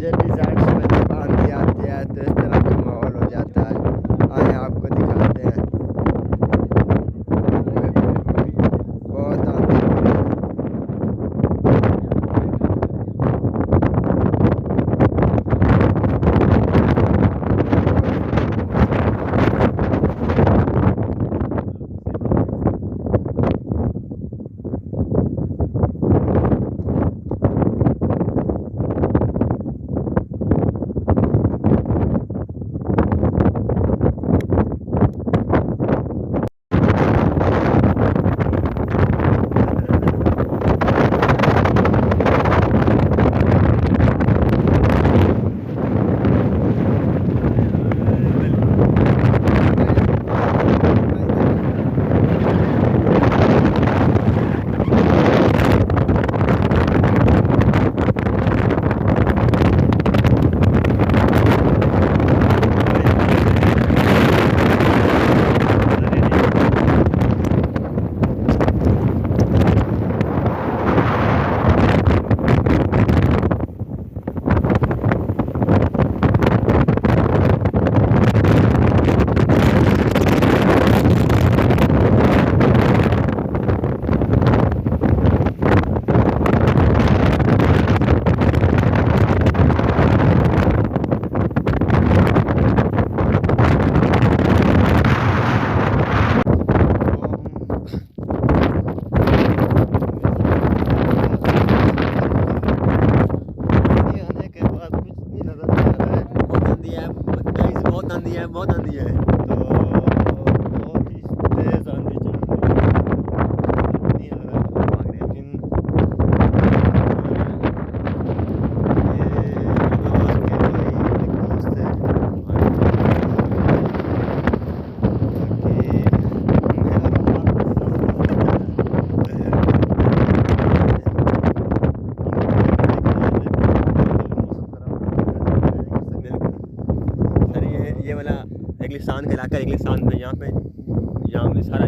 जब रिजल्ट में आंधी आती है तो इस तरह का माहौल हो जाता है। आए आपको दिखाते हैं। बहुत आंधी हो रही है। बहुत आंधी है, बहुत आंधी है। तो बहुत ही तेज आंधी चल रही है। नहीं आ रहा है भाग रहे, लेकिन ये वाला रेगिस्तान का इलाका, रेगिस्तान में यहाँ पे सारा